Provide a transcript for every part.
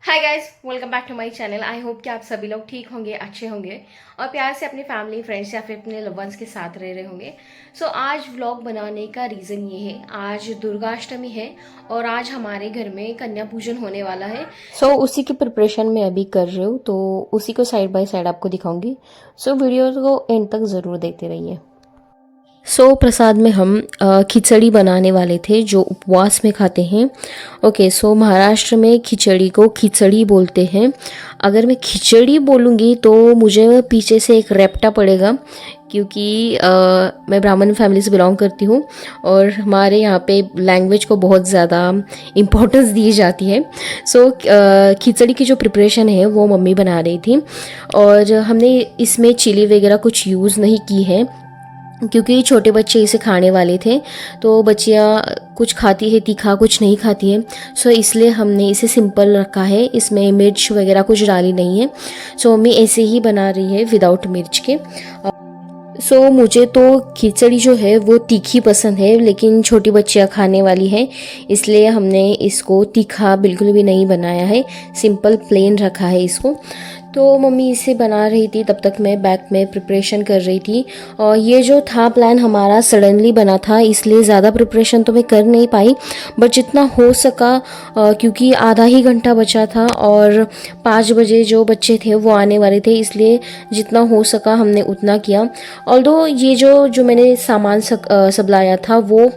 Hi guys, welcome back to my channel. I hope कि आप सभी लोग ठीक होंगे, अच्छे होंगे और प्यार से अपनी फैमिली, फ्रेंड्स या फिर अपने लव वंस के साथ रह रहे होंगे। सो आज व्लॉग बनाने का रीज़न ये है, आज दुर्गाष्टमी है और आज हमारे घर में कन्या पूजन होने वाला है। उसी की प्रिपरेशन मैं अभी कर रही हूँ, तो उसी को साइड बाय साइड आपको दिखाऊंगी। वीडियो को एंड तक ज़रूर देखते रहिए। प्रसाद में हम खिचड़ी बनाने वाले थे जो उपवास में खाते हैं। महाराष्ट्र में खिचड़ी को खिचड़ी बोलते हैं। अगर मैं खिचड़ी बोलूँगी तो मुझे पीछे से एक रैप्टा पड़ेगा, क्योंकि मैं ब्राह्मण फैमिली से बिलोंग करती हूँ और हमारे यहाँ पे लैंग्वेज को बहुत ज़्यादा इम्पोर्टेंस दी जाती है। खिचड़ी की जो प्रिपरेशन है वो मम्मी बना रही थी और हमने इसमें चिली वगैरह कुछ यूज़ नहीं की है, क्योंकि छोटे बच्चे इसे खाने वाले थे। तो बच्चियाँ कुछ खाती है तीखा, कुछ नहीं खाती है। इसलिए हमने इसे सिंपल रखा है, इसमें मिर्च वगैरह कुछ डाली नहीं है। मम्मी ऐसे ही बना रही है विदाउट मिर्च के। मुझे तो खिचड़ी जो है वो तीखी पसंद है, लेकिन छोटी बच्चियाँ खाने वाली है, इसलिए हमने इसको तीखा बिल्कुल भी नहीं बनाया है, सिंपल प्लेन रखा है इसको। तो मम्मी इसे बना रही थी, तब तक मैं बैक में प्रिपरेशन कर रही थी। और ये जो था प्लान हमारा सडनली बना था, इसलिए ज़्यादा प्रिपरेशन तो मैं कर नहीं पाई, बट जितना हो सका, क्योंकि आधा ही घंटा बचा था और 5 बजे जो बच्चे थे वो आने वाले थे, इसलिए जितना हो सका हमने उतना किया। ऑल्दो ये जो मैंने सामान सब लाया था वो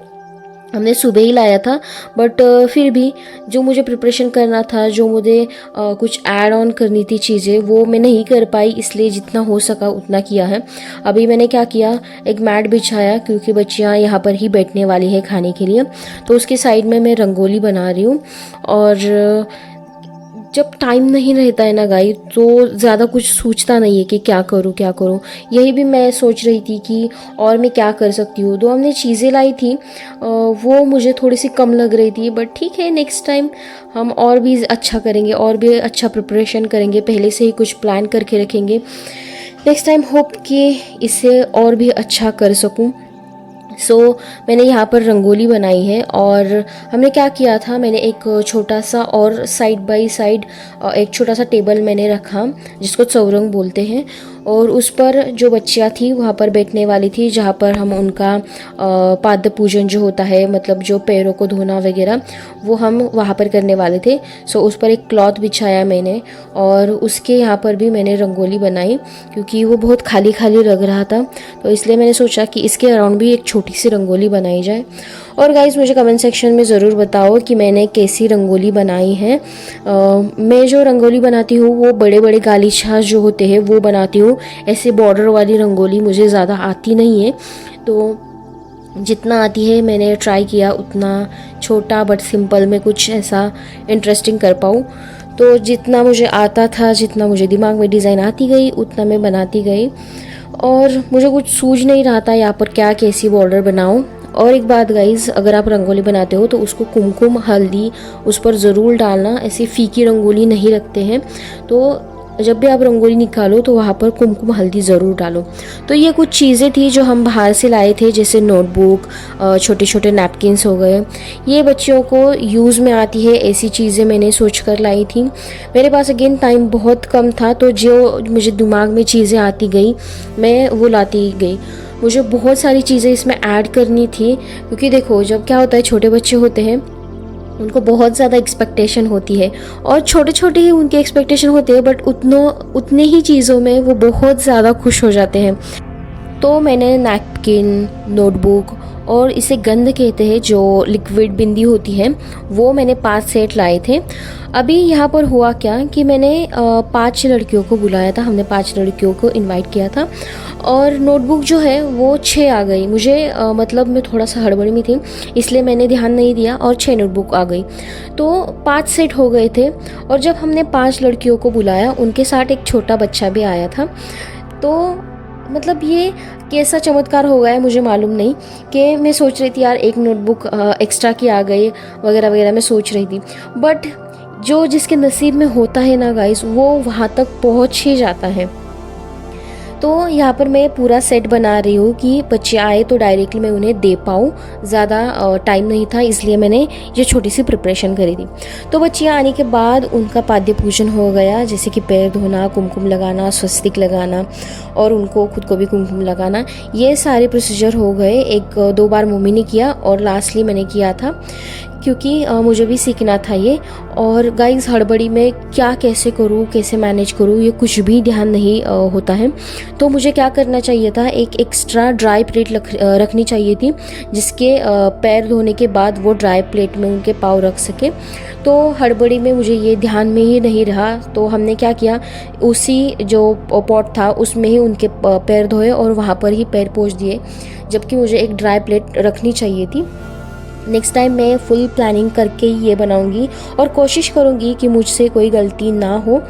हमने सुबह ही लाया था, बट फिर भी जो मुझे प्रिपरेशन करना था, जो मुझे कुछ ऐड ऑन करनी थी चीज़ें, वो मैं नहीं कर पाई, इसलिए जितना हो सका उतना किया है। अभी मैंने क्या किया, एक मैट बिछाया, क्योंकि बच्चियाँ यहाँ पर ही बैठने वाली है खाने के लिए। तो उसके साइड में मैं रंगोली बना रही हूँ। और जब टाइम नहीं रहता है ना गाइस, तो ज़्यादा कुछ सोचता नहीं है कि क्या करूँ क्या करूँ। यही भी मैं सोच रही थी कि और मैं क्या कर सकती हूँ। तो हमने चीज़ें लाई थी, वो मुझे थोड़ी सी कम लग रही थी, बट ठीक है, नेक्स्ट टाइम हम और भी अच्छा करेंगे, और भी अच्छा प्रिपरेशन करेंगे, पहले से ही कुछ प्लान करके रखेंगे। नेक्स्ट टाइम होप कि इसे और भी अच्छा कर सकूँ। मैंने यहाँ पर रंगोली बनाई है। और हमने क्या किया था, मैंने एक छोटा सा और साइड बाय साइड एक छोटा सा टेबल मैंने रखा, जिसको चौरंग बोलते हैं, और उस पर जो बच्चियाँ थी वहाँ पर बैठने वाली थी, जहाँ पर हम उनका पाद पूजन जो होता है, मतलब जो पैरों को धोना वगैरह, वो हम वहाँ पर करने वाले थे। उस पर एक क्लॉथ बिछाया मैंने, और उसके यहाँ पर भी मैंने रंगोली बनाई, क्योंकि वो बहुत खाली खाली लग रहा था, तो इसलिए मैंने सोचा कि इसके अराउंड भी एक छोटी सी रंगोली बनाई जाए। और गाइज़, मुझे कमेंट सेक्शन में ज़रूर बताओ कि मैंने कैसी रंगोली बनाई है। मैं जो रंगोली बनाती हूँ वो बड़े बड़े गालीछास जो होते हैं वो बनाती हूँ, ऐसे बॉर्डर वाली रंगोली मुझे ज़्यादा आती नहीं है। तो जितना आती है मैंने ट्राई किया उतना छोटा बट सिंपल में कुछ ऐसा इंटरेस्टिंग कर पाऊँ। तो जितना मुझे आता था, जितना मुझे दिमाग में डिज़ाइन आती गई, उतना मैं बनाती गई। और मुझे कुछ सूझ नहीं रहा था यहाँ पर क्या कैसी बॉर्डर बनाऊँ। और एक बात गाइज़, अगर आप रंगोली बनाते हो तो उसको कुमकुम हल्दी उस पर ज़रूर डालना, ऐसी फीकी रंगोली नहीं रखते हैं। तो जब भी आप रंगोली निकालो तो वहाँ पर कुमकुम हल्दी ज़रूर डालो। तो ये कुछ चीज़ें थी जो हम बाहर से लाए थे, जैसे नोटबुक, छोटे छोटे नैपकिन्स हो गए, ये बच्चों को यूज़ में आती है, ऐसी चीज़ें मैंने सोच कर लाई थी। मेरे पास अगेन टाइम बहुत कम था, तो जो मुझे दिमाग में चीज़ें आती गई मैं वो लाती गई। मुझे बहुत सारी चीज़ें इसमें ऐड करनी थी, क्योंकि देखो जब क्या होता है, छोटे बच्चे होते हैं, उनको बहुत ज़्यादा एक्सपेक्टेशन होती है, और छोटे छोटे ही उनके एक्सपेक्टेशन होते हैं, बट उतने ही चीज़ों में वो बहुत ज़्यादा खुश हो जाते हैं। तो मैंने नैपकिन, नोटबुक, और इसे गंध कहते हैं, जो लिक्विड बिंदी होती है, वो मैंने 5 सेट लाए थे। अभी यहाँ पर हुआ क्या कि मैंने 5 लड़कियों को बुलाया था, हमने 5 लड़कियों को इनवाइट किया था, और नोटबुक जो है वो 6 आ गई। मुझे मतलब मैं थोड़ा सा हड़बड़ी में थी, इसलिए मैंने ध्यान नहीं दिया, और 6 नोटबुक आ गई, तो 5 सेट हो गए थे। और जब हमने 5 लड़कियों को बुलाया, उनके साथ एक छोटा बच्चा भी आया था। तो मतलब ये कैसा चमत्कार हो गया है मुझे मालूम नहीं, कि मैं सोच रही थी यार एक नोटबुक एक्स्ट्रा की आ गई वगैरह वगैरह, मैं सोच रही थी, बट जो जिसके नसीब में होता है ना गाइस, वो वहाँ तक पहुँच ही जाता है। तो यहाँ पर मैं पूरा सेट बना रही हूँ कि बच्चे आए तो डायरेक्टली मैं उन्हें दे पाऊँ। ज़्यादा टाइम नहीं था, इसलिए मैंने ये छोटी सी प्रिपरेशन करी थी। तो बच्चे आने के बाद उनका पाद्य पूजन हो गया, जैसे कि पैर धोना, कुमकुम लगाना, स्वस्तिक लगाना और उनको खुद को भी कुमकुम लगाना, ये सारे प्रोसीजर हो गए। 1-2 बार मम्मी ने किया और लास्टली मैंने किया था, क्योंकि मुझे भी सीखना था ये। और गाइस हड़बड़ी में क्या कैसे करूँ, कैसे मैनेज करूँ, ये कुछ भी ध्यान नहीं होता है। तो मुझे क्या करना चाहिए था, एक एक्स्ट्रा ड्राई प्लेट रखनी चाहिए थी, जिसके पैर धोने के बाद वो ड्राई प्लेट में उनके पाँव रख सके। तो हड़बड़ी में मुझे ये ध्यान में ही नहीं रहा, तो हमने क्या किया, उसी जो पॉट था उसमें ही उनके पैर धोए और वहाँ पर ही पैर पोंछ दिए, जबकि मुझे एक ड्राई प्लेट रखनी चाहिए थी। नेक्स्ट टाइम मैं फुल प्लानिंग करके ही ये बनाऊंगी और कोशिश करूंगी कि मुझसे कोई गलती ना हो।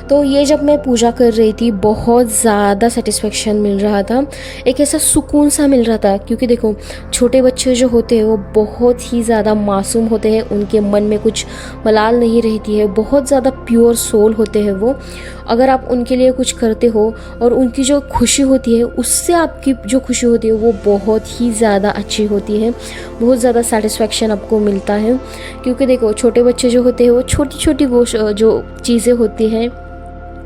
तो ये जब मैं पूजा कर रही थी बहुत ज़्यादा सेटिस्फेक्शन मिल रहा था, एक ऐसा सुकून सा मिल रहा था, क्योंकि देखो छोटे बच्चे जो होते हैं वो बहुत ही ज़्यादा मासूम होते हैं, उनके मन में कुछ मलाल नहीं रहती है, बहुत ज़्यादा प्योर सोल होते हैं वो। अगर आप उनके लिए कुछ करते हो और उनकी जो खुशी होती है उससे आपकी जो खुशी होती है वो बहुत ही ज़्यादा अच्छी होती है, बहुत ज़्यादा सेटिस्फेक्शन आपको मिलता है। क्योंकि देखो छोटे बच्चे जो होते हैं वो छोटी छोटी वो जो चीज़ें होती हैं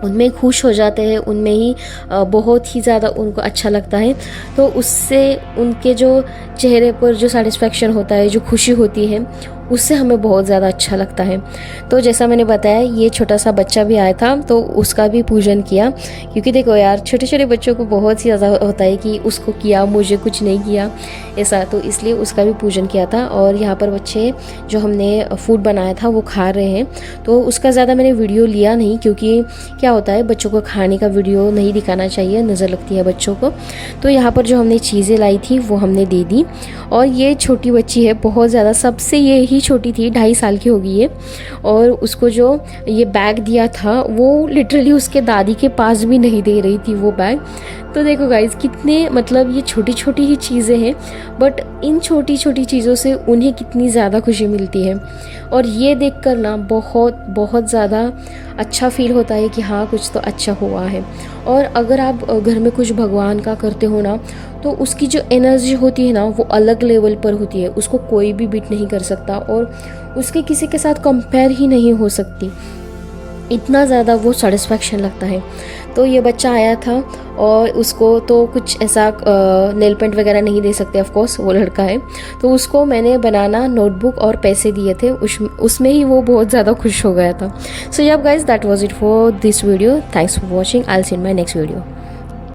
उनमें खुश हो जाते हैं, उनमें ही बहुत ही ज़्यादा उनको अच्छा लगता है। तो उससे उनके जो चेहरे पर जो सेटिस्फेक्शन होता है, जो खुशी होती है, उससे हमें बहुत ज़्यादा अच्छा लगता है। तो जैसा मैंने बताया ये छोटा सा बच्चा भी आया था तो उसका भी पूजन किया, क्योंकि देखो यार छोटे छोटे बच्चों को बहुत ही ज़्यादा होता है कि उसको किया मुझे कुछ नहीं किया ऐसा, तो इसलिए उसका भी पूजन किया था। और यहाँ पर बच्चे जो हमने फूड बनाया था वो खा रहे हैं, तो उसका ज़्यादा मैंने वीडियो लिया नहीं, क्योंकि क्या होता है बच्चों को खाने का वीडियो नहीं दिखाना चाहिए, नज़र लगती है बच्चों को। तो यहाँ पर जो हमने चीज़ें लाई थी वो हमने दे दी। और ये छोटी बच्ची है बहुत ज़्यादा, सबसे ये ही छोटी थी, 2.5 साल की हो गई है। और उसको जो ये बैग दिया था वो लिटरली उसके दादी के पास भी नहीं दे रही थी वो बैग। तो देखो गाइज कितने मतलब ये छोटी छोटी ही चीज़ें हैं, बट इन छोटी छोटी चीज़ों से उन्हें कितनी ज़्यादा खुशी मिलती है। और ये देख कर ना बहुत बहुत ज़्यादा अच्छा फील होता है कि हाँ कुछ तो अच्छा हुआ है। और अगर आप घर में कुछ भगवान का करते हो ना, तो उसकी जो एनर्जी होती है ना वो अलग लेवल पर होती है, उसको कोई भी बीट नहीं कर सकता और उसके किसी के साथ कंपेयर ही नहीं हो सकती, इतना ज़्यादा वो सेटिस्फेक्शन लगता है। तो ये बच्चा आया था और उसको तो कुछ ऐसा नेल पेंट वगैरह नहीं दे सकते, ऑफ कोर्स वो लड़का है, तो उसको मैंने बनाना नोटबुक और पैसे दिए थे, उसमें ही वो बहुत ज़्यादा खुश हो गया था। So yup guys that was it for this video, thanks for watching, I will see in my next video.